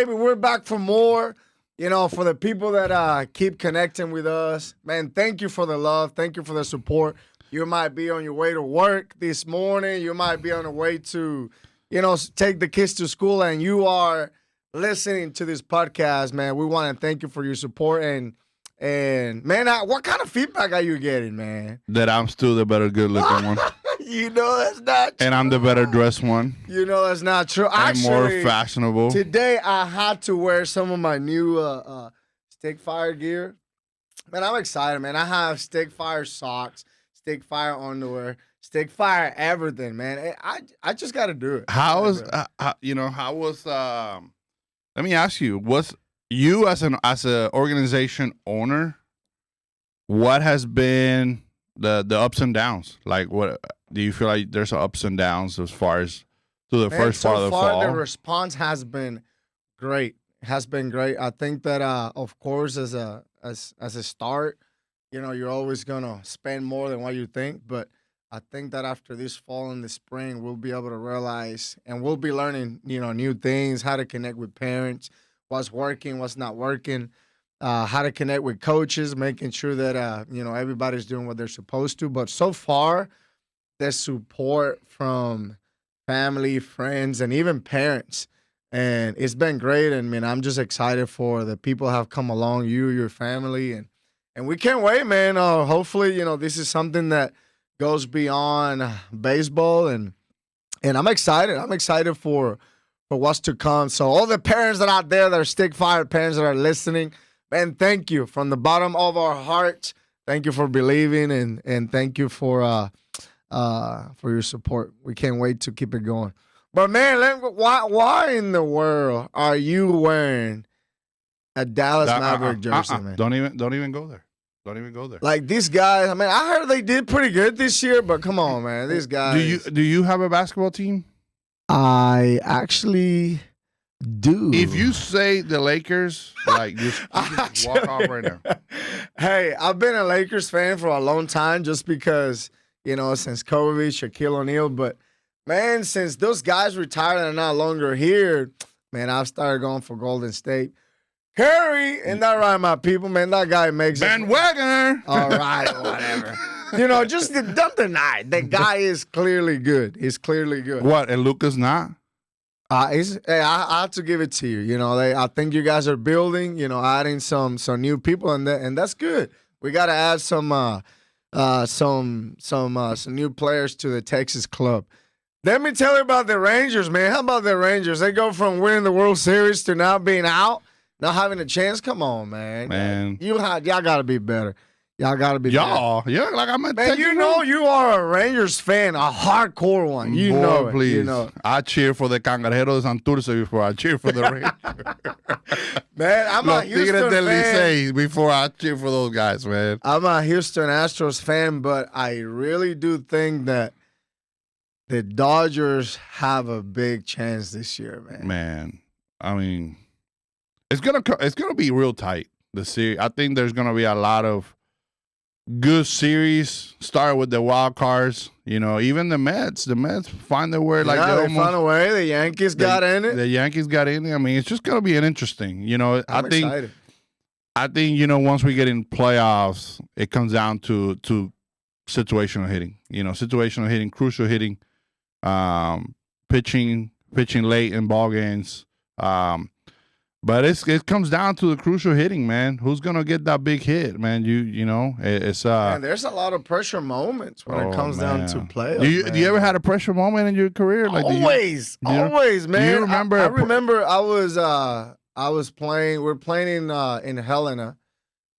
baby. We're back for more. For the people that keep connecting with us, man, thank you for the love. Thank you for the support. You might be on your way to work this morning. You might be on the way to, take the kids to school, and you are listening to this podcast, man. We want to thank you for your support. And man, what kind of feedback are you getting, man? That I'm still the better good-looking one. That's not true. And I'm the better dressed one. That's not true. I'm more fashionable. Today, I had to wear some of my new Stick Fire gear. Man, I'm excited, man. I have Stick Fire socks, Stick Fire underwear, Stick Fire everything, man. I just got to do it. How was, let me ask you, was you as an organization owner, what has been the ups and downs? Like, what do you feel like there's ups and downs as far as to the first part of the fall? So far, the response has been great. Has been great. I think that, of course, as a start, you're always gonna spend more than what you think. But I think that after this fall and the spring, we'll be able to realize, and we'll be learning, new things, how to connect with parents, what's working, what's not working. How to connect with coaches, making sure that everybody's doing what they're supposed to. But so far, the support from family, friends, and even parents, and it's been great. And man, I'm just excited for the people who have come along, your family, and we can't wait, man. Hopefully, this is something that goes beyond baseball, and I'm excited. I'm excited for what's to come. So all the parents that are out there that are Stick Fire parents that are listening. Man, thank you from the bottom of our hearts. Thank you for believing, and thank you for your support. We can't wait to keep it going. But man, why in the world are you wearing a Dallas Maverick jersey, man? Don't even go there. Don't even go there. Like these guys, I mean, I heard they did pretty good this year, but come on, man, these guys. Do you have a basketball team? I actually do. If you say the Lakers, just walk off right now. Hey, I've been a Lakers fan for a long time just because, since Kobe, Shaquille O'Neal. But, man, since those guys retired and are not longer here, man, I've started going for Golden State. Curry, isn't that right, my people? Man, that guy makes bandwagoner. All right, whatever. Just don't deny it. That guy is clearly good. He's clearly good. What, and Luka's not? I have to give it to you. I think you guys are building, adding some new people, and that's good. We got to add some new players to the Texas club. Let me tell you about the Rangers, man. How about the Rangers? They go from winning the World Series to now being out, not having a chance. Come on, man. Y'all got to be better. Y'all got to be y'all. Yeah, like I'm. Man, you are a Rangers fan, a hardcore one. Boy, please. I cheer for the Cangrejeros de Santurce before I cheer for the Rangers. Man, I'm a Houston fan. Before I cheer for those guys, man. I'm a Houston Astros fan, but I really do think that the Dodgers have a big chance this year, man. Man, I mean, it's gonna be real tight. The series. I think there's gonna be a lot of good series. Start with the wild cards. Even the Mets. The Mets find their way. They found a way. The Yankees got in it. The Yankees got in it. I mean, it's just gonna be an interesting. I'm excited. I think once we get in playoffs, it comes down to situational hitting. Situational hitting, crucial hitting, pitching late in ball games. But it comes down to the crucial hitting, man. Who's gonna get that big hit, man? It's Man, there's a lot of pressure moments when it comes down to playoffs. Do you ever had a pressure moment in your career? Like always, man. Do you remember? I remember I was playing. We're playing in Helena,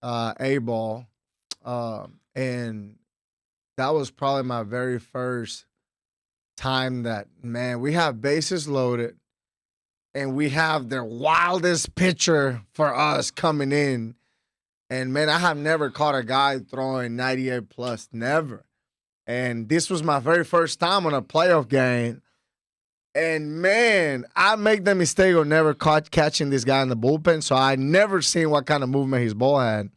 A-ball, and that was probably my very first time that, man, we have bases loaded. And we have their wildest pitcher for us coming in. And, man, I have never caught a guy throwing 98 plus. Never. And this was my very first time on a playoff game. And, man, I make the mistake of never catching this guy in the bullpen. So I never seen what kind of movement his ball had.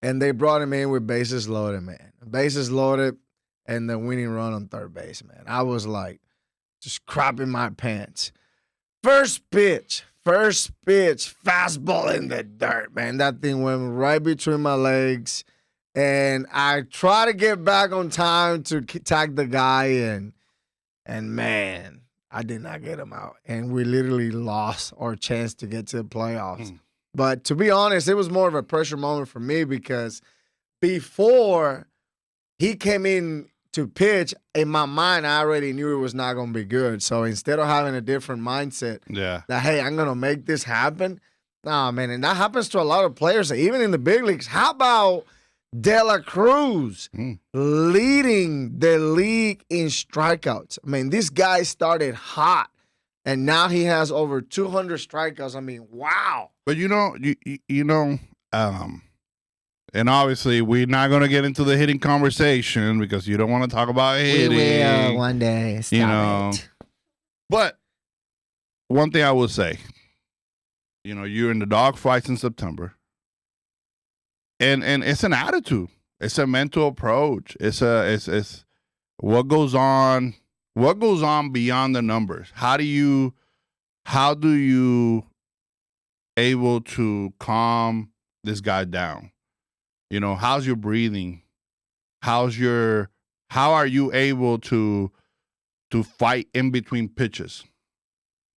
And they brought him in with bases loaded, man. Bases loaded and the winning run on third base, man. I was like just crapping my pants. First pitch, first pitch, fastball in the dirt, man. That thing went right between my legs. And I try to get back on time to tag the guy, and man, I did not get him out. And we literally lost our chance to get to the playoffs. But to be honest, it was more of a pressure moment for me because before he came in to pitch, in my mind, I already knew it was not going to be good. So instead of having a different mindset that, hey, I'm going to make this happen, nah, man. And that happens to a lot of players, even in the big leagues. How about De La Cruz leading the league in strikeouts? I mean, this guy started hot, and now he has over 200 strikeouts. I mean, wow. But you know, and obviously we're not going to get into the hitting conversation because you don't want to talk about hitting. We will one day. Stop it. But one thing I will say, you're in the dog fights in September. And it's an attitude. It's a mental approach. It's what goes on beyond the numbers. How do you able to calm this guy down? How's your breathing? How are you able to fight in between pitches?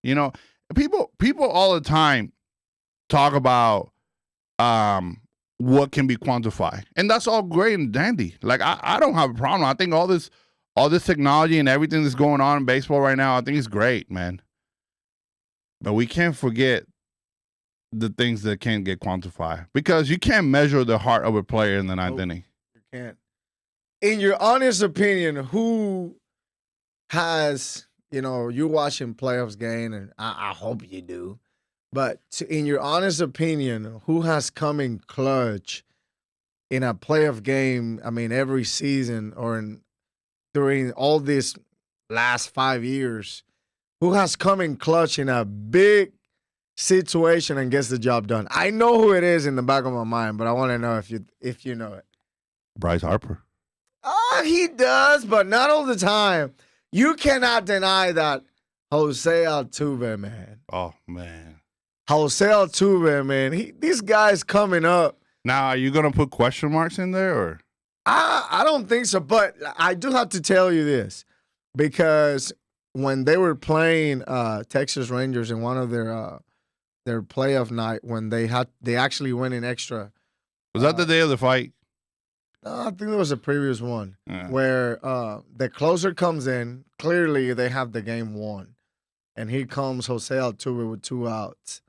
People all the time talk about what can be quantified, and that's all great and dandy. Like I don't have a problem. I think all this technology and everything that's going on in baseball right now, I think it's great, man. But we can't forget the things that can't get quantified, because you can't measure the heart of a player in the ninth inning. You can't. In your honest opinion, who has, you're watching playoffs game, and I hope you do, but in your honest opinion, who has come in clutch in a playoff game, I mean, every season or during all this last 5 years, who has come in clutch in a big situation and gets the job done? I know who it is in the back of my mind, but I want to know if you know it. Bryce Harper. He does, but not all the time. You cannot deny that Jose Altuve, man. Oh, man. Jose Altuve, man. This guy's coming up. Now, are you going to put question marks in there, or? I don't think so, but I do have to tell you this, because when they were playing Texas Rangers in one of their playoff night, when they actually went in extra. Was that the day of the fight? No, I think there was a previous one where the closer comes in. Clearly, they have the game won, and here comes Jose Altuve with 2 outs,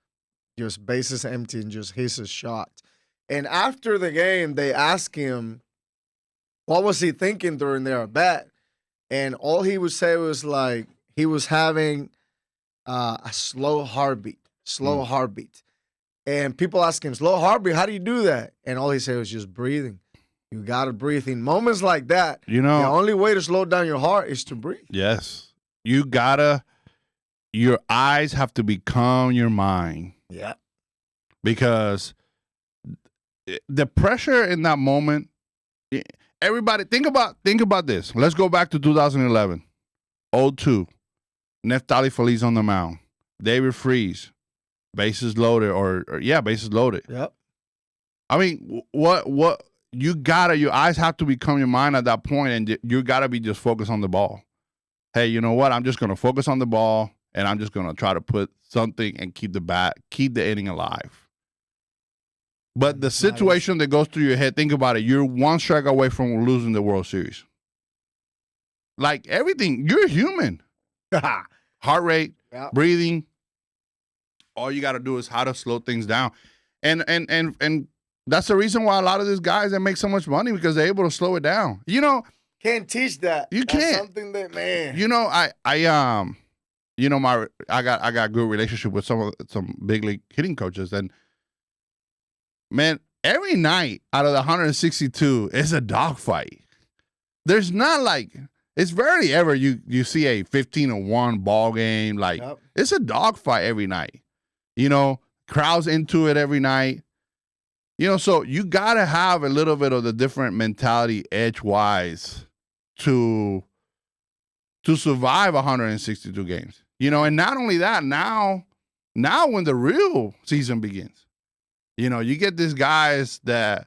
just bases empty, and just hits a shot. And after the game, they asked him, what was he thinking during their at-bat? And all he would say was like he was having a slow heartbeat. And people ask him, slow heartbeat, how do you do that? And all he said was just breathing. You got to breathe. In moments like that, the only way to slow down your heart is to breathe. Yes. Your eyes have to become your mind. Yeah. Because the pressure in that moment, everybody, think about this. Let's go back to 2011, 0-2. Neftali Feliz on the mound. David Freese, bases loaded, bases loaded. Yep. I mean, what your eyes have to become your mind at that point, and you gotta be just focused on the ball. Hey, you know what? I'm just gonna focus on the ball, and I'm just gonna try to put something and keep the inning alive. But the situation that goes through your head, think about it. You're 1 strike away from losing the World Series. Like everything, you're human. Heart rate, breathing. All you got to do is how to slow things down, and that's the reason why a lot of these guys that make so much money, because they're able to slow it down. Can't teach that. You That's can't. something that, man. I got good relationship with some big league hitting coaches, and man, every night out of the 162 is a dogfight. There's not like, it's rarely ever you see a 15-1 ball game. Like, It's a dogfight every night. Crowds into it every night. So you got to have a little bit of the different mentality edge-wise to survive 162 games. And not only that, now Now when the real season begins, you get these guys that,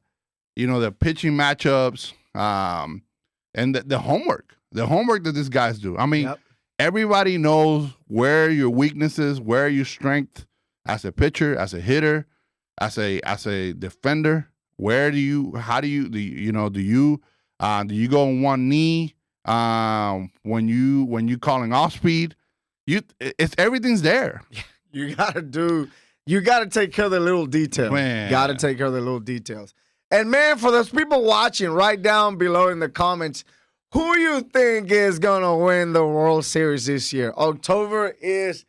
the pitching matchups, and the homework that these guys do. I mean, Yep. everybody knows where your weaknesses, where your strength as a pitcher, as a hitter, as a defender. Where do you go on one knee when you calling off speed? It's everything's there. You gotta take care of the little details. Man. Gotta take care of the little details. And man, for those people watching, write down below in the comments who you think is gonna win the World Series this year. October is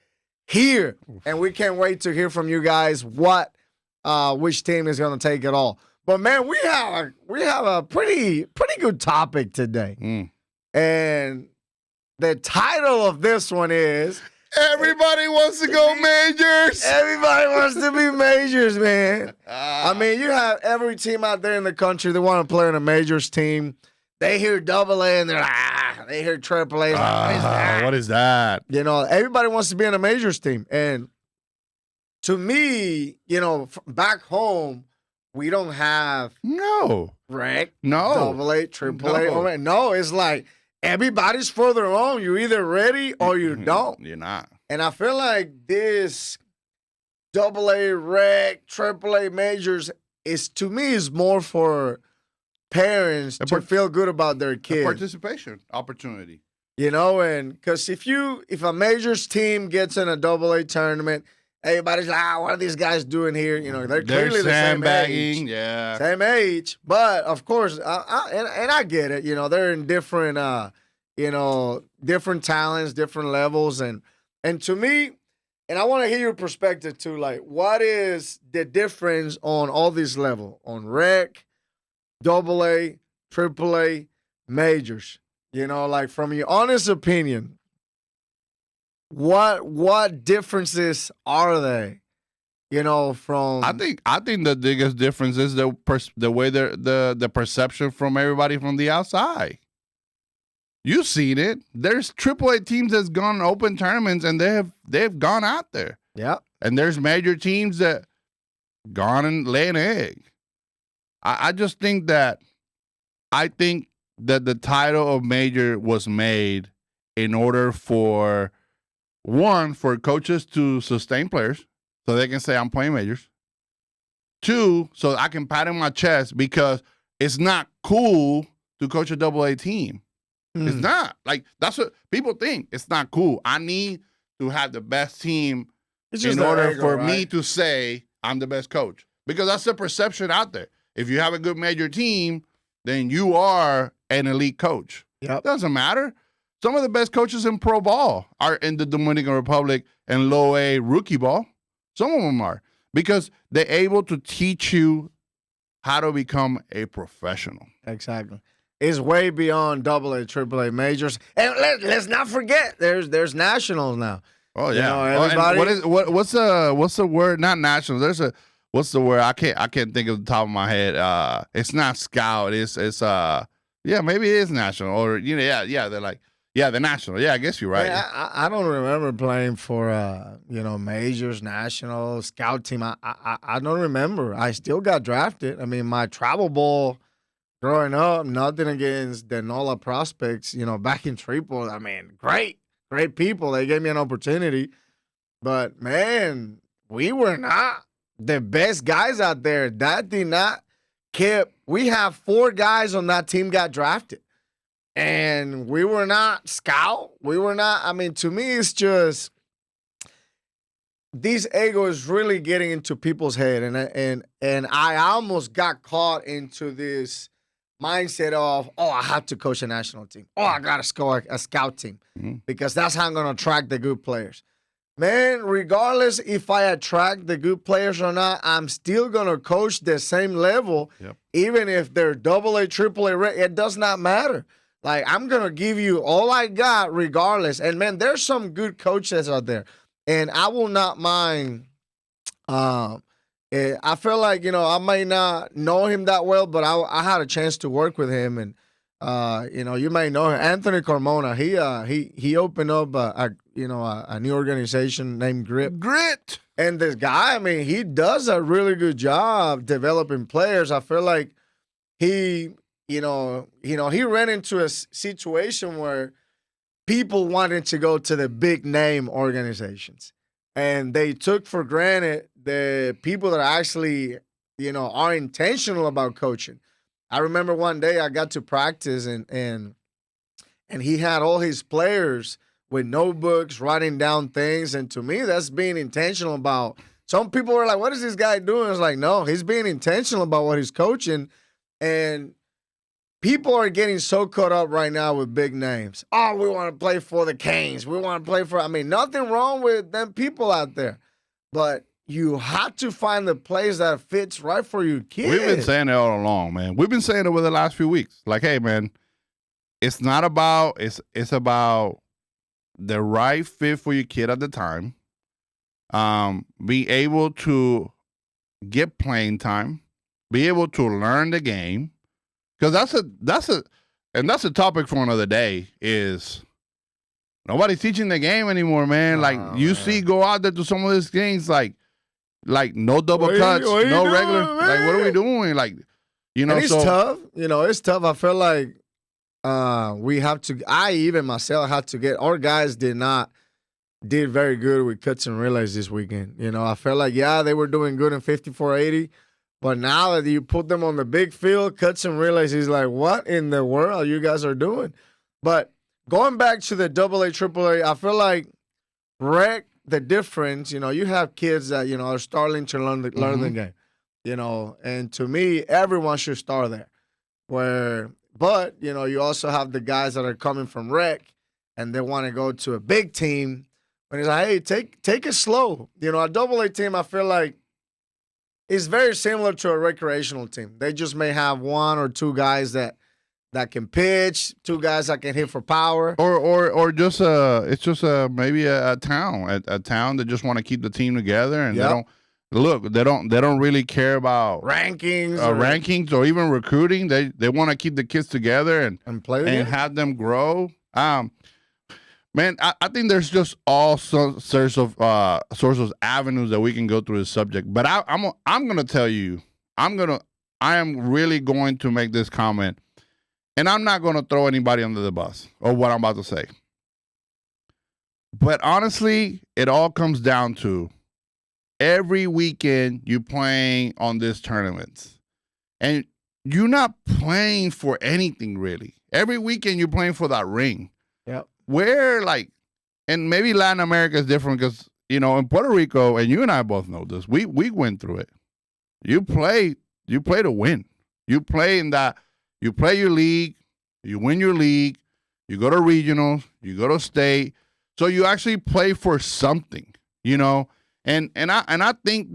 here, and we can't wait to hear from you guys which team is gonna take it all. But man, we have a pretty good topic today. And the title of this one is Everybody wants to go majors. Everybody wants to be majors, man. I mean, you have every team out there in the country that want to play in a majors team. They hear AA and they're like, they hear AAA. Like, what is that? What is that? Everybody wants to be in a majors team. And to me, back home, we don't have rec, No. AA, AAA. No, it's like everybody's further on. You're either ready or you don't. You're not. And I feel like this AA, rec, AAA majors to me is more for parents to feel good about their kid. Participation opportunity. And because if a majors team gets in a AA tournament, everybody's like, what are these guys doing here? They're clearly the same age. Yeah. Same age. But, of course, I get it. They're in different, different talents, different levels. And to me, and I want to hear your perspective, too, like, what is the difference on all these levels? On rec, AA, AAA, majors? Like, from your honest opinion, what differences are they? From I think the biggest difference is the way the perception from everybody from the outside. You've seen it. There's AAA teams that's gone open tournaments and they've gone out there. Yeah. And there's major teams that gone and lay an egg. I think that the title of major was made in order for coaches to sustain players so they can say I'm playing majors. 2, so I can pat on my chest because it's not cool to coach a AA team. It's not. Like, that's what people think. It's not cool. I need to have the best team in order for me to say I'm the best coach. Because that's the perception out there. If you have a good major team, then you are an elite coach. Yep. Doesn't matter. Some of the best coaches in pro ball are in the Dominican Republic and low A rookie ball. Some of them are. Because they're able to teach you how to become a professional. Exactly. It's way beyond AA, AAA majors. And let's not forget, there's nationals now. Oh yeah. Everybody. What's the word? Not nationals. What's the word? I can't think of the top of my head. It's not scout. It's maybe it is national or they're like the national. Yeah, I guess you're right. Man, I don't remember playing for majors, national, scout team. I don't remember. I still got drafted. I mean, my travel ball growing up, nothing against the NOLA prospects, back in Shreveport. I mean, great people. They gave me an opportunity. But, man, we were not the best guys out there. That did not we have 4 guys on that team got drafted. And we were not scout. We were not. I mean, to me, it's just this ego is really getting into people's head. And I almost got caught into this mindset of, I have to coach a national team. I got to score a scout team because that's how I'm going to attract the good players. Man, regardless if I attract the good players or not, I'm still going to coach the same level, even if they're AA, AAA. It does not matter. Like, I'm going to give you all I got regardless. And, man, there's some good coaches out there. And I will not mind. I feel like, I might not know him that well, but I had a chance to work with him. And, you may know him. Anthony Carmona, he opened up, a new organization named Grip. Grit. And this guy, I mean, he does a really good job developing players. I feel like he ran into a situation where people wanted to go to the big name organizations, and they took for granted the people that actually, are intentional about coaching. I remember one day I got to practice and he had all his players with notebooks writing down things, and to me that's being intentional about. Some people were like, "What is this guy doing?" It's like, no, he's being intentional about what he's coaching, and people are getting so caught up right now with big names. Oh, we want to play for the Canes. We want to play for. I mean, nothing wrong with them people out there, but you have to find the place that fits right for your kids. We've been saying it all along, man. We've been saying it over the last few weeks. Like, hey, man, it's not about it's about the right fit for your kid at the time. Be able to get playing time, be able to learn the game, because that's a topic for another day. Is nobody's teaching the game anymore, man. Like you see, go out there to some of these games, like no double cuts, no regular. Man? Like what are we doing? Like and it's tough. It's tough. I feel like we have to. I even myself had to get. Our guys did very good with cuts and relays this weekend. I felt like they were doing good in 5480, but now that you put them on the big field, cuts and relays, he's like, what in the world you guys are doing? But going back to the AA, AAA, I feel like rec the difference. You have kids that are starting to learn the game. And to me, everyone should start there. But you also have the guys that are coming from rec and they want to go to a big team. But it's like, hey, take it slow. A AA team, I feel like, is very similar to a recreational team. They just may have one or two guys that can pitch, two guys that can hit for power, or just it's just maybe a town that just want to keep the team together, and they don't really care about rankings or even recruiting. They want to keep the kids together and play and have them grow. Man, I think there's just all sorts of avenues that we can go through this subject. But I'm gonna tell you, I am really going to make this comment, and I'm not gonna throw anybody under the bus or what I'm about to say. But honestly, it all comes down to every weekend you playing on these tournaments, and you're not playing for anything really. Every weekend you're playing for that ring. Yep. Where, and maybe Latin America is different because, in Puerto Rico, and you and I both know this, we went through it. You play to win. You play you play your league, you win your league, you go to regionals, you go to state. So you actually play for something, and I think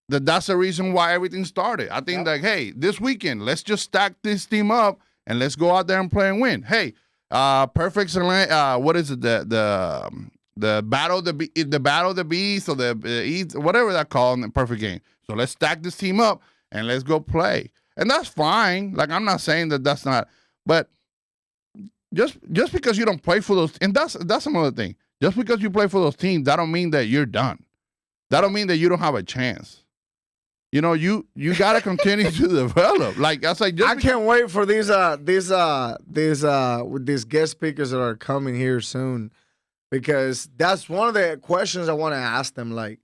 that's the reason why everything started. I think hey, this weekend, let's just stack this team up and let's go out there and play and win. Hey, perfect. What is it? The battle of the beast or the whatever that called in the perfect game. So let's stack this team up and let's go play, and that's fine. Like I'm not saying that's not, but just because you don't play for those, and that's another thing. Just because you play for those teams, that don't mean that you're done. That don't mean that you don't have a chance. You got to continue to develop. Like I say, I can't wait for these guest speakers that are coming here soon, because that's one of the questions I want to ask them. Like,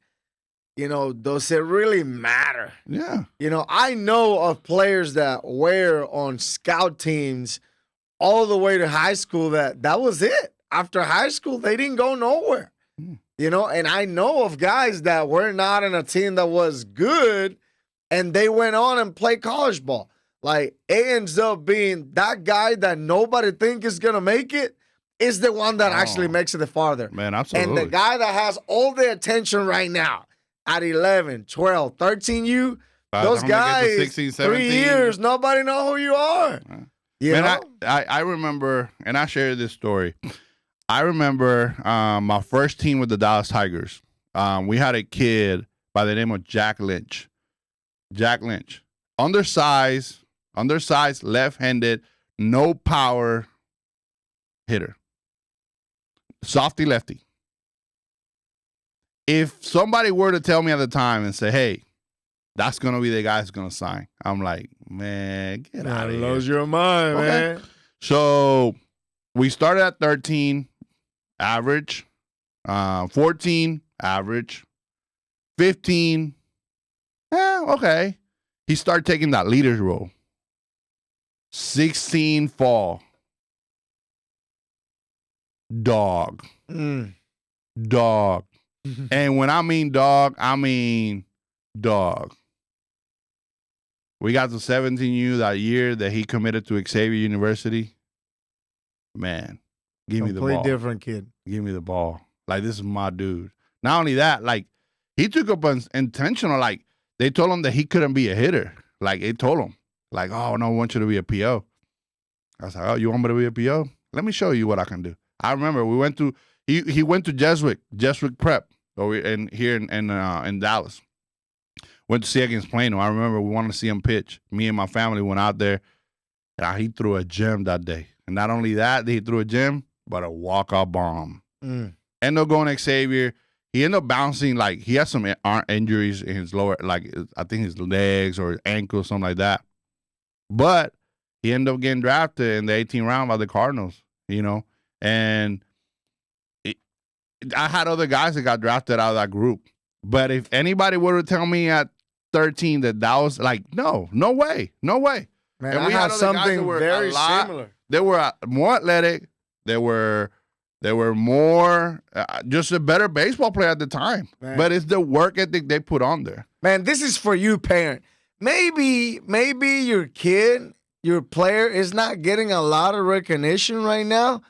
does it really matter? Yeah. I know of players that were on scout teams all the way to high school. That was it. After high school, they didn't go nowhere. And I know of guys that were not in a team that was good, and they went on and played college ball. Like, it ends up being that guy that nobody think is going to make it is the one that actually makes it the farther. Man, absolutely. And the guy that has all the attention right now at 11, 12, 13U, those guys, 16, 3 years, nobody know who you are. Man, I remember, and I shared this story. I remember my first team with the Dallas Tigers. We had a kid by the name of Jack Lynch. Undersized, left-handed, no power hitter. Softy lefty. if somebody were to tell me at the time and say, hey, that's going to be the guy who's going to sign, I'm like, man, get out of here. Lose your mind, Okay. man. So we started at 13, average, 14, average, 15, okay. He started taking that leader's role. 16, fall. Dog. Dog. And when I mean dog, I mean dog. We got to 17U that year that he committed to Xavier University. Man, give me the ball. Completely different kid. Give me the ball. Like, this is my dude. Not only that, like, he took up an intentional, like, they told him that he couldn't be a hitter. Like, they told him, like, oh, no, I want you to be a PO. I was like, oh, you want me to be a PO? Let me show you what I can do. I remember we went to, he went to Jesuit Prep here in Dallas. Went to see against Plano. I remember we wanted to see him pitch. Me and my family went out there, and he threw a gem that day. And not only that, he threw a gem, but a walk-off bomb. Ended up going to Xavier. He ended up bouncing, like, he had some injuries in his lower, like, I think his legs or ankles, something like that. But he ended up getting drafted in the 18th round by the Cardinals, you know. And I had other guys that got drafted out of that group. But if anybody were to tell me at 13 that was like, no way. Man, and we had something very similar. They were more athletic. They were more just a better baseball player at the time. Man. But it's the work ethic they put on there. Man, this is for you, parent. Maybe your kid, your player is not getting a lot of recognition right now,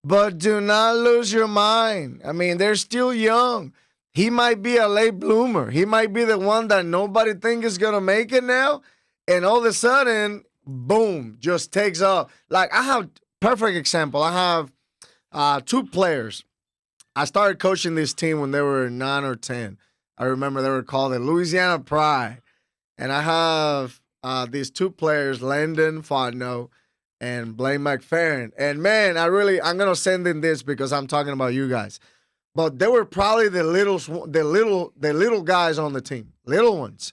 but do not lose your mind. I mean, they're still young. He might be a late bloomer. He might be the one that nobody think is going to make it now. And all of a sudden, boom, just takes off. Like, I have perfect example. I have 2 players. I started coaching this team when they were 9 or 10. I remember they were called the Louisiana Pride. And I have these 2 players, Landon Fontenot and Blaine McFerrin. And, man, I'm going to send in this because I'm talking about you guys. But they were probably the little guys on the team, little ones.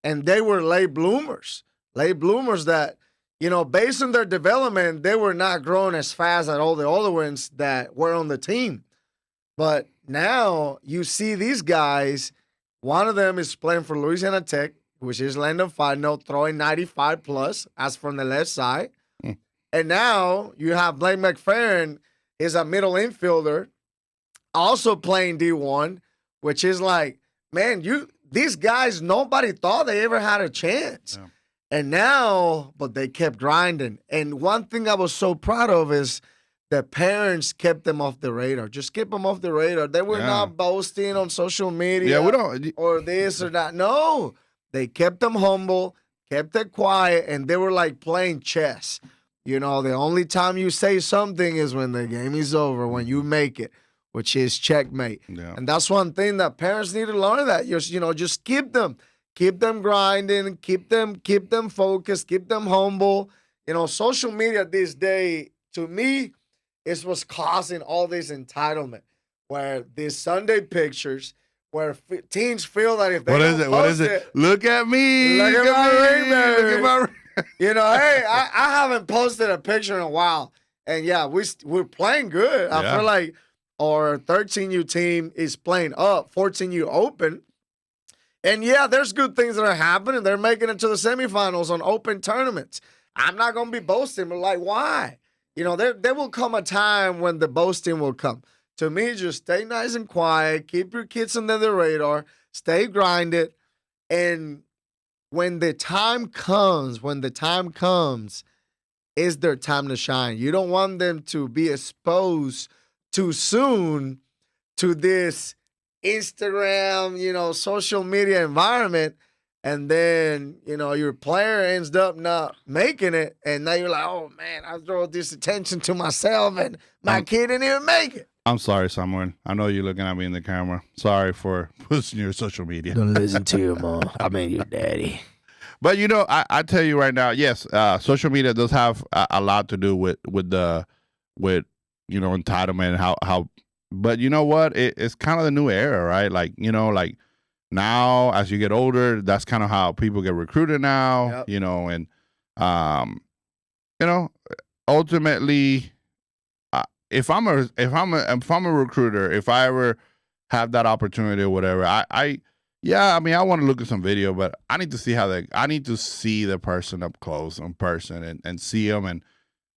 And they were late bloomers that, you know, based on their development, they were not growing as fast as all the other ones that were on the team. But now you see these guys, one of them is playing for Louisiana Tech, which is Landon Fontenot, throwing 95 plus as from the left side. And now you have Blaine McFerrin is a middle infielder, also playing D1, which is like, man, these guys, nobody thought they ever had a chance. Yeah. And now, but they kept grinding. And one thing I was so proud of is the parents kept them off the radar. Just keep them off the radar. They were not boasting on social media or this or that. No, they kept them humble, kept it quiet, and they were like playing chess. You know, the only time you say something is when the game is over, when you make it, which is checkmate. Yeah. And that's one thing that parents need to learn, that just keep them grinding, keep them focused, keep them humble. You know, social media this day, to me, is what's causing all this entitlement, where these Sunday pictures, where teens feel that if they What is it? Look at me. Look at my ring, baby. Look at my ring. You know, hey, I haven't posted a picture in a while. And, yeah, we're playing good. Yeah. I feel like our 13U team is playing up, 14U open. And, yeah, there's good things that are happening. They're making it to the semifinals on open tournaments. I'm not going to be boasting, but, like, why? You know, there will come a time when the boasting will come. To me, just stay nice and quiet. Keep your kids under the radar. Stay grinded. And when the time comes, is their time to shine. You don't want them to be exposed too soon to this Instagram, social media environment, and then, your player ends up not making it, and now you're like, oh, man, I throw this attention to myself, and my kid didn't even make it. I'm sorry, someone. I know you're looking at me in the camera. Sorry for pushing your social media. Don't listen to your mom. I mean, your daddy. But, I tell you right now, yes, social media does have a lot to do with entitlement and how But you know what? It's kind of the new era, right? Like, like now as you get older, that's kind of how people get recruited now, Yep. and um, you know, ultimately, if I'm a recruiter, if I ever have that opportunity or whatever, yeah, I mean, I want to look at some video, but I need to see I need to see the person up close in person and see them and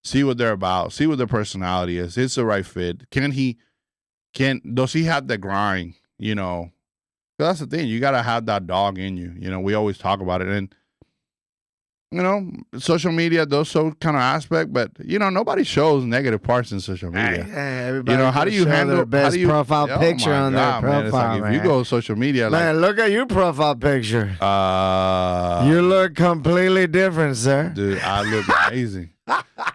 see what they're about, see what their personality is. It's the right fit. Does he have the grind? 'Cause that's the thing. You got to have that dog in you. We always talk about it. And, social media does so kind of aspect, but, nobody shows negative parts in social media. Hey, everybody how do you handle their best profile picture on their profile, man? It's like, if you go to social media, man, look at your profile picture. You look completely different, sir. Dude, I look amazing.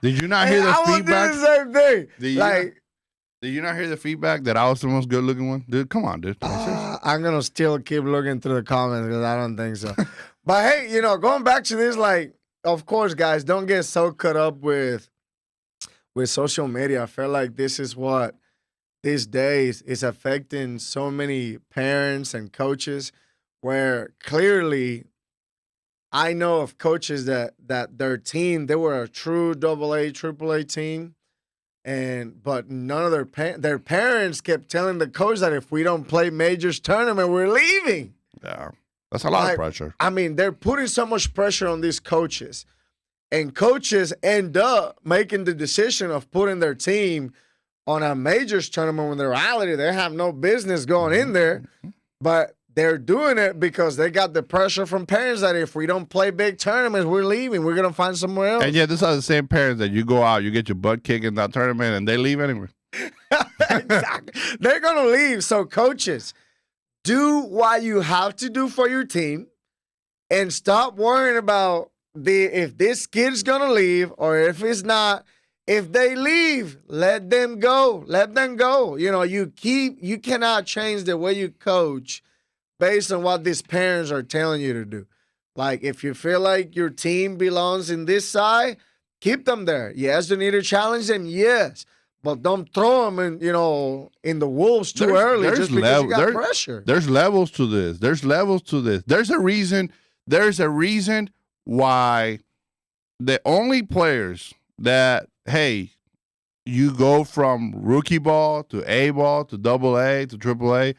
Did you not hear the I feedback? I do the same thing. Did you not hear the feedback that I was the most good looking one? Dude, come on, dude. I'm going to still keep looking through the comments because I don't think so. But hey, going back to this, of course, guys, don't get so caught up with social media. I feel like this is what these days is affecting so many parents and coaches where clearly I know of coaches that their team, they were a true AA, AAA team. But none of their parents kept telling the coach that if we don't play majors tournament, we're leaving. Yeah, that's a lot of pressure. I mean, they're putting so much pressure on these coaches, and coaches end up making the decision of putting their team on a majors tournament when in reality they have no business going in there, but they're doing it because they got the pressure from parents that if we don't play big tournaments, we're leaving. We're going to find somewhere else. And yeah, these are the same parents that you go out, you get your butt kicked in that tournament, and they leave anyway. Exactly. They're going to leave. So coaches, do what you have to do for your team and stop worrying about if this kid's going to leave or if it's not. If they leave, let them go. Let them go. You cannot change the way you coach based on what these parents are telling you to do. Like, if you feel like your team belongs in this side, keep them there. Yes, you need to challenge them, yes. But don't throw them in the wolves too early just because you got pressure. There's levels to this. There's a reason why the only players that, hey, you go from rookie ball to A ball to AA to AAA,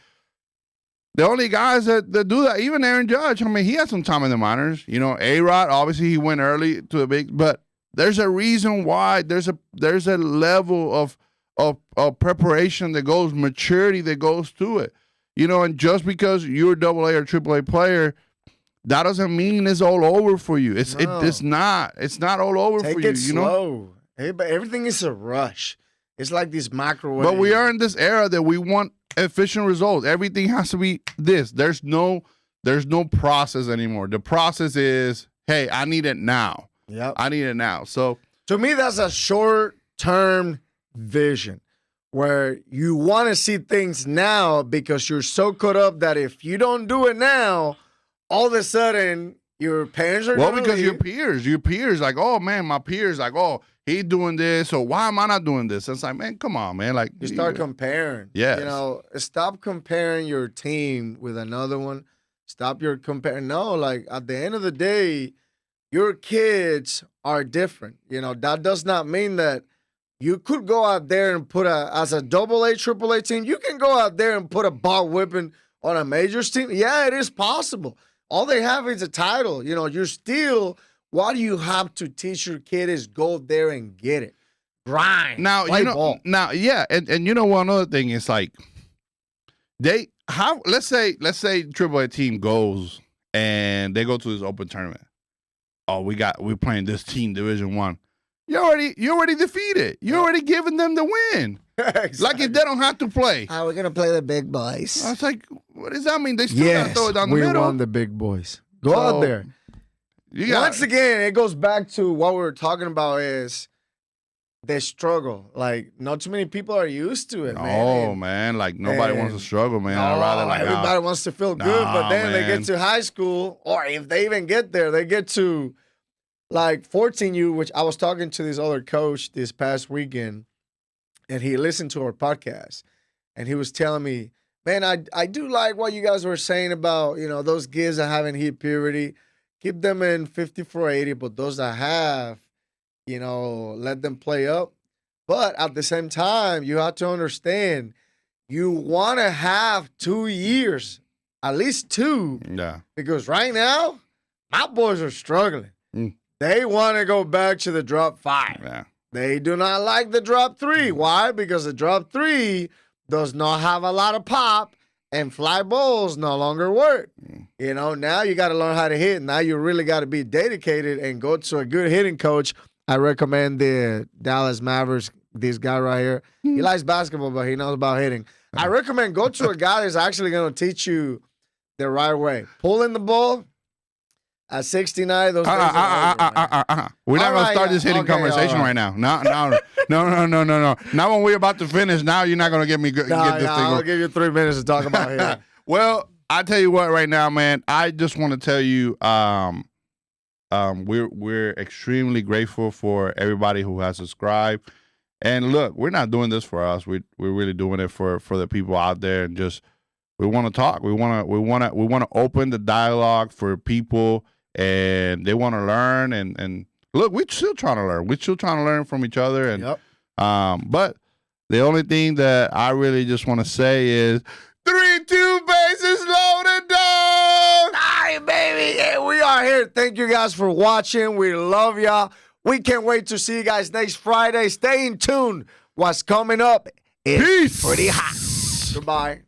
the only guys that do that, even Aaron Judge, I mean, he had some time in the minors. A-Rod, obviously he went early to the big, but there's a reason why. There's a level of preparation that goes, maturity that goes to it. And just because you're a AA or AAA player, that doesn't mean it's all over for you. It's not. It's not all over for you. Take it slow. Hey, but everything is a rush. It's like these microwaves. But we are in this era that we want efficient results. Everything has to be this. There's no process anymore. The process is, hey, I need it now. Yep. I need it now. So to me, that's a short-term vision where you want to see things now because you're so caught up that if you don't do it now, all of a sudden your parents are because your peers like, oh man, my peers like, oh, he's doing this, so why am I not doing this? It's like, man, come on, man. Like, you start comparing. Yes. Stop comparing your team with another one. Stop your comparing. No, like at the end of the day, your kids are different. That does not mean that you could go out there and put as a AA, AAA team, you can go out there and put a ball whipping on a majors team. Yeah, it is possible. All they have is a title. You're still. What you have to teach your kid is go there and get it. Grind. Now, ball. Now, yeah, and one other thing is like let's say AAA team goes and they go to this open tournament. Oh, we're playing this team Division I. You already defeated. You already given them the win. Exactly. Like if they don't have to play. We're gonna play the big boys. I was like, what does that mean? They still gotta throw it down the middle. We won the big boys. Go out there. Once again, it goes back to what we were talking about is the struggle. Like, not too many people are used to it, man. Oh, man. Like, nobody wants to struggle, man. I'd rather, like, everybody wants to feel good, but then they get to high school, or if they even get there, they get to, like, 14U, which I was talking to this other coach this past weekend, and he listened to our podcast. and he was telling me, man, I do like what you guys were saying about, those kids that haven't hit puberty. Keep them in 5480, but those that have, let them play up. But at the same time, you have to understand, you want to have 2 years, at least 2. Yeah. Because right now, my boys are struggling. Mm. They want to go back to the drop 5. Yeah. They do not like the drop 3. Why? Because the drop 3 does not have a lot of pop, and fly balls no longer work. Now you got to learn how to hit. Now you really got to be dedicated and go to a good hitting coach. I recommend the Dallas Mavericks, this guy right here. He likes basketball, but he knows about hitting. I recommend go to a guy that's actually going to teach you the right way. Pulling the ball at 69, those things are over, We're not going to start this hitting conversation right now. No. Not when we're about to finish. Now you're not going to get this thing. I'll give you 3 minutes to talk about hitting. Well, I tell you what right now, man, I just want to tell you we're extremely grateful for everybody who has subscribed. And look, we're not doing this for us. We're really doing it for the people out there, and just we want to talk. We want to open the dialogue for people, and they want to learn. And look, we're still trying to learn. We're still trying to learn from each other. And but the only thing that I really just want to say is 3-2 bases loaded, dog. Hi, baby. Yeah, we are here. Thank you guys for watching. We love y'all. We can't wait to see you guys next Friday. Stay in tune. What's coming up is Peace. pretty hot. Goodbye.